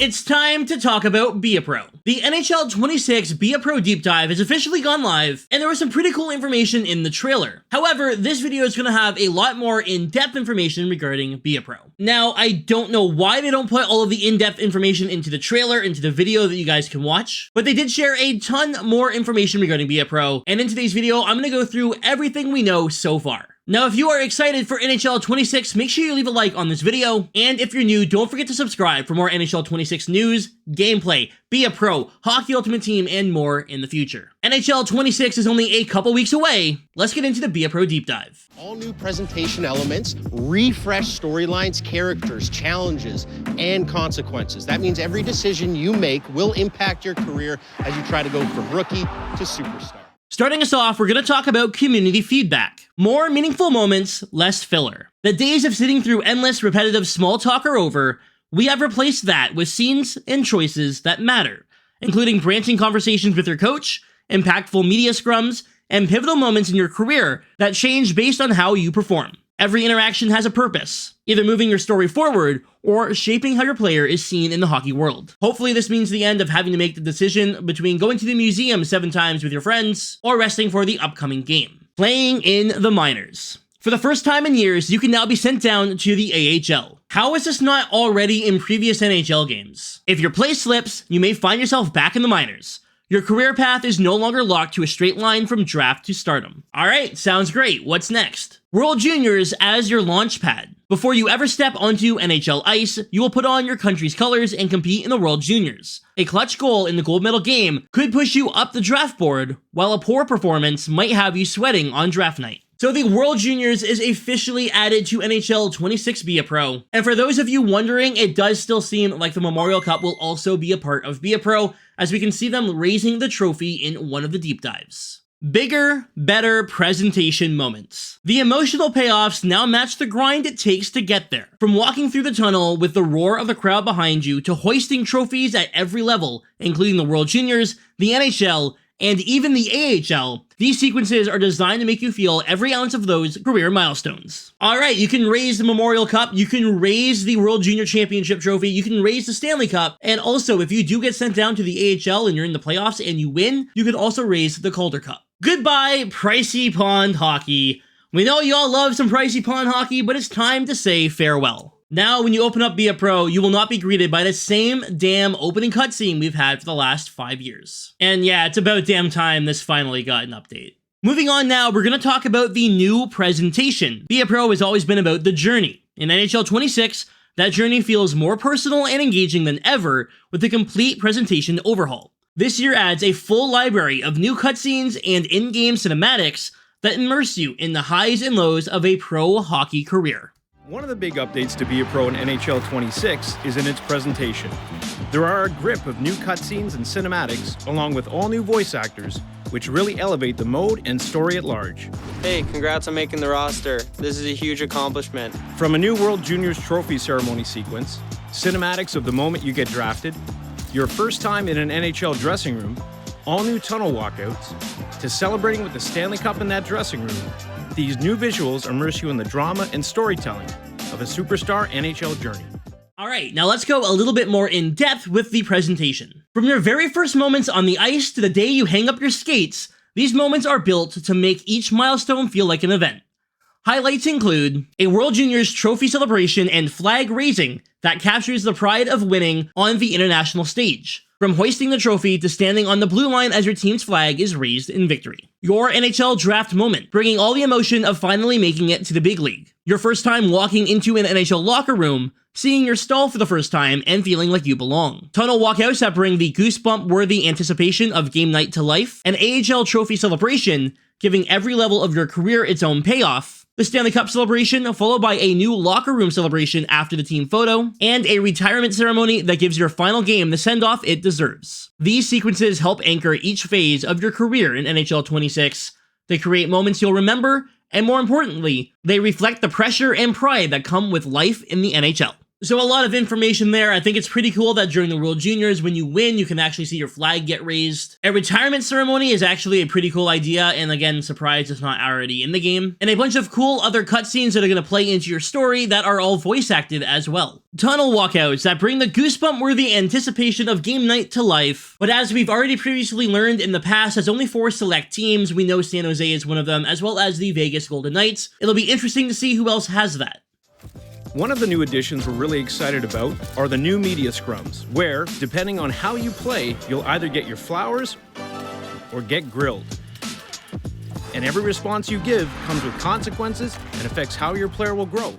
It's time to talk about Be a Pro. The NHL 26 Be a Pro Deep Dive has officially gone live, and there was some pretty cool information in the trailer. However, this video is going to have a lot more in-depth information regarding Be a Pro. Now, I don't know why they don't put all of the in-depth information into the trailer, into the video that you guys can watch, but they did share a ton more information regarding Be a Pro, and in today's video, I'm going to go through everything we know so far. Now, if you are excited for NHL 26, make sure you leave a like on this video, and if you're new, don't forget to subscribe for more NHL 26 news, gameplay, Be a Pro, Hockey Ultimate Team, and more in the future. NHL 26 is only a couple weeks away. Let's get into the Be a Pro Deep Dive. All new presentation elements, refresh storylines, characters, challenges, and consequences. That means every decision you make will impact your career as you try to go from rookie to superstar. Starting us off, we're going to talk about community feedback. More meaningful moments, less filler. The days of sitting through endless, repetitive small talk are over. We have replaced that with scenes and choices that matter, including branching conversations with your coach, impactful media scrums, and pivotal moments in your career that change based on how you perform. Every interaction has a purpose, either moving your story forward or shaping how your player is seen in the hockey world. Hopefully this means the end of having to make the decision between going to the museum 7 times with your friends or resting for the upcoming game. Playing in the minors. For the first time in years, you can now be sent down to the AHL. How is this not already in previous NHL games? If your play slips, you may find yourself back in the minors. Your career path is no longer locked to a straight line from draft to stardom. Alright, sounds great. What's next? World Juniors as your launch pad. Before you ever step onto NHL ice, you will put on your country's colors and compete in the World Juniors. A clutch goal in the gold medal game could push you up the draft board, while a poor performance might have you sweating on draft night. So the World Juniors is officially added to NHL 26 Be a Pro. And for those of you wondering, it does still seem like the Memorial Cup will also be a part of Be a Pro, as we can see them raising the trophy in one of the deep dives. Bigger, better presentation moments. The emotional payoffs now match the grind it takes to get there. From walking through the tunnel with the roar of the crowd behind you to hoisting trophies at every level, including the World Juniors, the NHL, and even the AHL, these sequences are designed to make you feel every ounce of those career milestones. Alright, you can raise the Memorial Cup, you can raise the World Junior Championship trophy, you can raise the Stanley Cup, and also if you do get sent down to the AHL and you're in the playoffs and you win, you can also raise the Calder Cup. Goodbye, pricey pond hockey. We know y'all love some pricey pond hockey, but it's time to say farewell. Now, when you open up Be a Pro, you will not be greeted by the same damn opening cutscene we've had for the last 5 years. And yeah, it's about damn time this finally got an update. Moving on now, we're going to talk about the new presentation. Be a Pro has always been about the journey. In NHL 26, that journey feels more personal and engaging than ever with the complete presentation overhaul. This year adds a full library of new cutscenes and in-game cinematics that immerse you in the highs and lows of a pro hockey career. One of the big updates to Be a Pro in NHL 26 is in its presentation. There are a grip of new cutscenes and cinematics, along with all new voice actors, which really elevate the mode and story at large. Hey, congrats on making the roster. This is a huge accomplishment. From a new World Juniors trophy ceremony sequence, cinematics of the moment you get drafted, your first time in an NHL dressing room, all new tunnel walkouts, to celebrating with the Stanley Cup in that dressing room, these new visuals immerse you in the drama and storytelling of a superstar NHL journey. Alright, now let's go a little bit more in depth with the presentation. From your very first moments on the ice to the day you hang up your skates, these moments are built to make each milestone feel like an event. Highlights include a World Juniors trophy celebration and flag raising that captures the pride of winning on the international stage. From hoisting the trophy to standing on the blue line as your team's flag is raised in victory. Your NHL draft moment, bringing all the emotion of finally making it to the big league. Your first time walking into an NHL locker room, seeing your stall for the first time and feeling like you belong. Tunnel walkouts that bring the goosebump-worthy anticipation of game night to life. An AHL trophy celebration, giving every level of your career its own payoff. The Stanley Cup celebration, followed by a new locker room celebration after the team photo, and a retirement ceremony that gives your final game the send-off it deserves. These sequences help anchor each phase of your career in NHL 26. They create moments you'll remember, and more importantly, they reflect the pressure and pride that come with life in the NHL. So a lot of information there. I think it's pretty cool that during the World Juniors, when you win, you can actually see your flag get raised. A retirement ceremony is actually a pretty cool idea, and again, surprised it's not already in the game. And a bunch of cool other cutscenes that are going to play into your story that are all voice acted as well. Tunnel walkouts that bring the goosebump-worthy anticipation of game night to life, but as we've already previously learned in the past, has only 4 select teams. We know San Jose is one of them, as well as the Vegas Golden Knights. It'll be interesting to see who else has that. One of the new additions we're really excited about are the new media scrums, where, depending on how you play, you'll either get your flowers or get grilled. And every response you give comes with consequences and affects how your player will grow.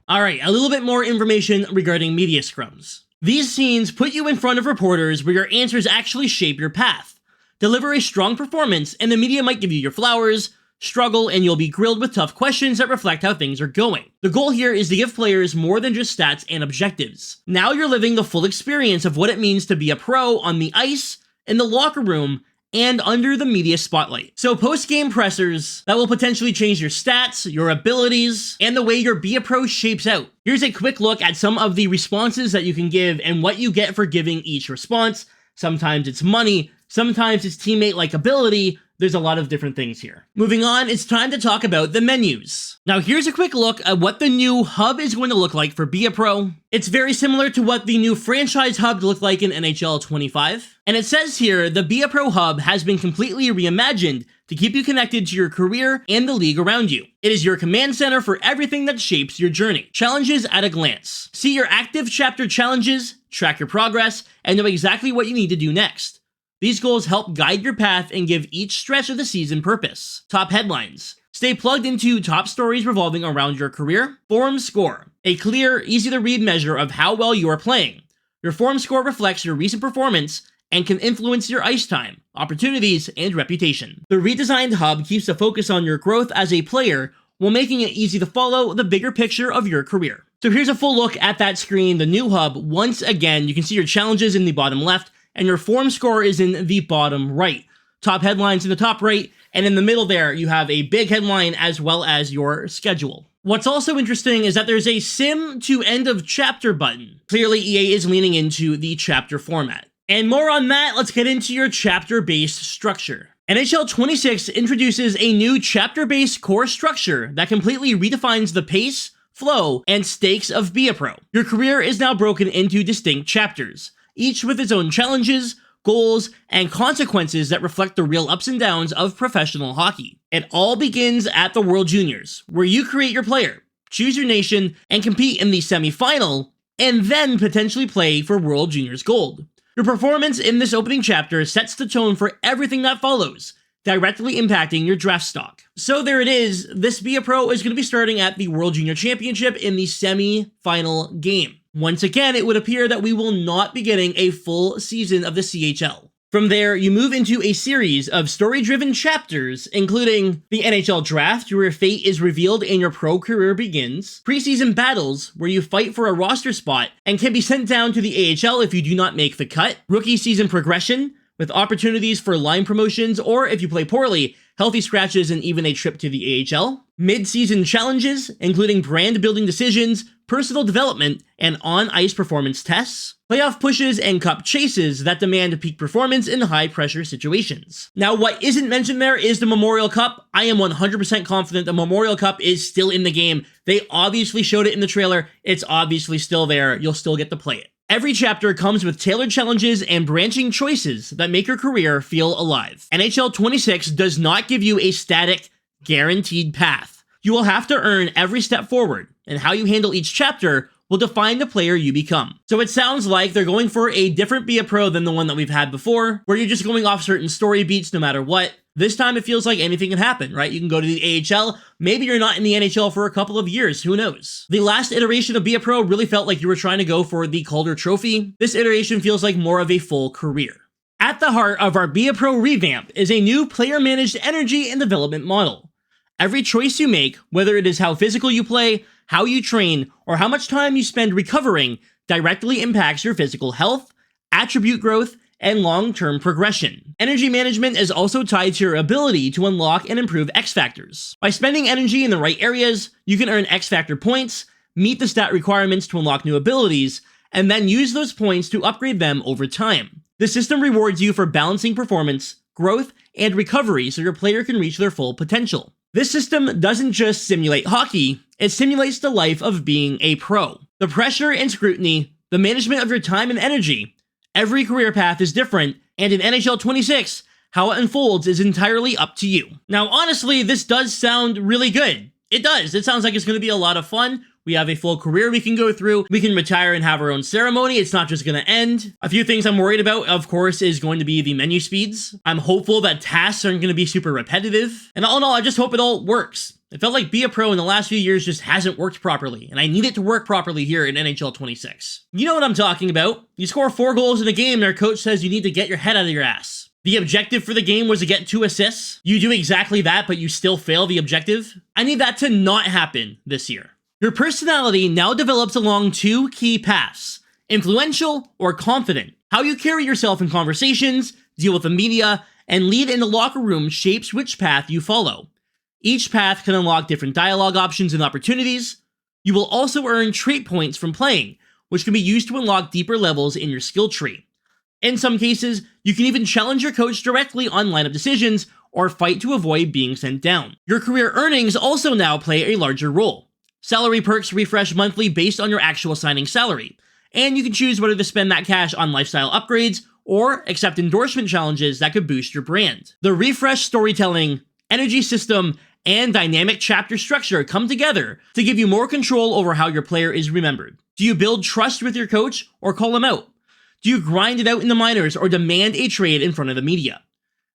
Alright, a little bit more information regarding media scrums. These scenes put you in front of reporters where your answers actually shape your path. Deliver a strong performance, and the media might give you your flowers, struggle, and you'll be grilled with tough questions that reflect how things are going. The goal here is to give players more than just stats and objectives. Now you're living the full experience of what it means to be a pro on the ice, in the locker room, and under the media spotlight. So post-game pressers that will potentially change your stats, your abilities, and the way your Be a Pro shapes out. Here's a quick look at some of the responses that you can give and what you get for giving each response. Sometimes it's money, sometimes it's teammate likability. There's a lot of different things here. Moving on, it's time to talk about the menus. Now here's a quick look at what the new hub is going to look like for Be a Pro. It's very similar to what the new franchise hub looked like in NHL 25. And it says here, the Be a Pro hub has been completely reimagined to keep you connected to your career and the league around you. It is your command center for everything that shapes your journey. Challenges at a glance. See your active chapter challenges, track your progress, and know exactly what you need to do next. These goals help guide your path and give each stretch of the season purpose. Top headlines. Stay plugged into top stories revolving around your career. Form score. A clear, easy-to-read measure of how well you are playing. Your form score reflects your recent performance and can influence your ice time, opportunities, and reputation. The redesigned hub keeps the focus on your growth as a player while making it easy to follow the bigger picture of your career. So here's a full look at that screen, the new hub. Once again, you can see your challenges in the bottom left, and your form score is in the bottom right. Top headlines in the top right, and in the middle there, you have a big headline as well as your schedule. What's also interesting is that there's a sim to end of chapter button. Clearly, EA is leaning into the chapter format. And more on that, let's get into your chapter-based structure. NHL 26 introduces a new chapter-based core structure that completely redefines the pace, flow, and stakes of Be a Pro. Your career is now broken into distinct chapters, each with its own challenges, goals, and consequences that reflect the real ups and downs of professional hockey. It all begins at the World Juniors, where you create your player, choose your nation, and compete in the semi-final, and then potentially play for World Juniors Gold. Your performance in this opening chapter sets the tone for everything that follows, directly impacting your draft stock. So there it is, this Be a Pro is going to be starting at the World Junior Championship in the semi-final game. Once again, it would appear that we will not be getting a full season of the CHL. From there, you move into a series of story-driven chapters, including the NHL Draft, where your fate is revealed and your pro career begins, preseason battles, where you fight for a roster spot and can be sent down to the AHL if you do not make the cut, rookie season progression, with opportunities for line promotions, or if you play poorly, healthy scratches and even a trip to the AHL, mid-season challenges, including brand-building decisions, personal development, and on-ice performance tests, playoff pushes, and cup chases that demand peak performance in high-pressure situations. Now, what isn't mentioned there is the Memorial Cup. I am 100% confident the Memorial Cup is still in the game. They obviously showed it in the trailer. It's obviously still there. You'll still get to play it. Every chapter comes with tailored challenges and branching choices that make your career feel alive. NHL 26 does not give you a static, guaranteed path. You will have to earn every step forward, and how you handle each chapter will define the player you become. So it sounds like they're going for a different Be a Pro than the one that we've had before, where you're just going off certain story beats no matter what. This time it feels like anything can happen, right? You can go to the AHL, maybe you're not in the NHL for a couple of years, who knows? The last iteration of Be a Pro really felt like you were trying to go for the Calder Trophy. This iteration feels like more of a full career. At the heart of our Be a Pro revamp is a new player-managed energy and development model. Every choice you make, whether it is how physical you play, how you train, or how much time you spend recovering, directly impacts your physical health, attribute growth, and long-term progression. Energy management is also tied to your ability to unlock and improve X Factors. By spending energy in the right areas, you can earn X Factor points, meet the stat requirements to unlock new abilities, and then use those points to upgrade them over time. The system rewards you for balancing performance, growth, and recovery so your player can reach their full potential. This system doesn't just simulate hockey, it simulates the life of being a pro. The pressure and scrutiny, the management of your time and energy, every career path is different, and in NHL 26, how it unfolds is entirely up to you. Now, honestly, this does sound really good. It does. It sounds like it's going to be a lot of fun. We have a full career we can go through. We can retire and have our own ceremony. It's not just going to end. A few things I'm worried about, of course, is going to be the menu speeds. I'm hopeful that tasks aren't going to be super repetitive. And all in all, I just hope it all works. It felt like Be a Pro in the last few years just hasn't worked properly, and I need it to work properly here in NHL 26. You know what I'm talking about. You score 4 goals in a game and our coach says you need to get your head out of your ass. The objective for the game was to get 2 assists. You do exactly that, but you still fail the objective. I need that to not happen this year. Your personality now develops along 2 key paths: influential or confident. How you carry yourself in conversations, deal with the media, and lead in the locker room shapes which path you follow. Each path can unlock different dialogue options and opportunities. You will also earn trait points from playing, which can be used to unlock deeper levels in your skill tree. In some cases, you can even challenge your coach directly on lineup decisions or fight to avoid being sent down. Your career earnings also now play a larger role. Salary perks refresh monthly based on your actual signing salary, and you can choose whether to spend that cash on lifestyle upgrades or accept endorsement challenges that could boost your brand. The refresh storytelling, energy system, and dynamic chapter structure come together to give you more control over how your player is remembered. Do you build trust with your coach or call him out? Do you grind it out in the minors or demand a trade in front of the media?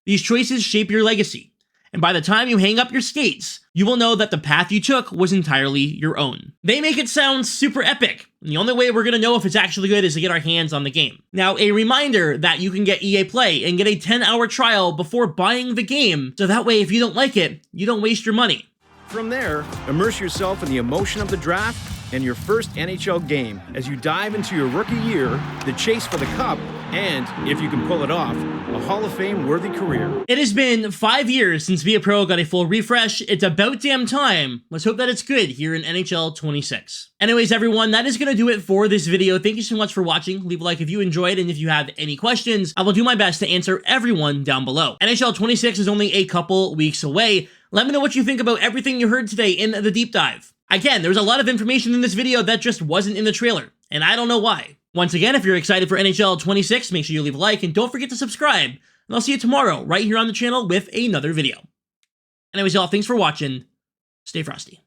These choices shape your legacy, and by the time you hang up your skates, you will know that the path you took was entirely your own. They make it sound super epic, and the only way we're going to know if it's actually good is to get our hands on the game. Now, a reminder that you can get EA Play and get a 10-hour trial before buying the game, so that way if you don't like it, you don't waste your money. From there, immerse yourself in the emotion of the draft and your first NHL game as you dive into your rookie year, the chase for the cup, and, if you can pull it off, a Hall of Fame-worthy career. It has been 5 years since Be a Pro got a full refresh. It's about damn time. Let's hope that it's good here in NHL 26. Anyways, everyone, that is going to do it for this video. Thank you so much for watching. Leave a like if you enjoyed, and if you have any questions, I will do my best to answer everyone down below. NHL 26 is only a couple weeks away. Let me know what you think about everything you heard today in the deep dive. Again, there was a lot of information in this video that just wasn't in the trailer, and I don't know why. Once again, if you're excited for NHL 26, make sure you leave a like, and don't forget to subscribe, and I'll see you tomorrow right here on the channel with another video. Anyways, y'all, thanks for watching. Stay frosty.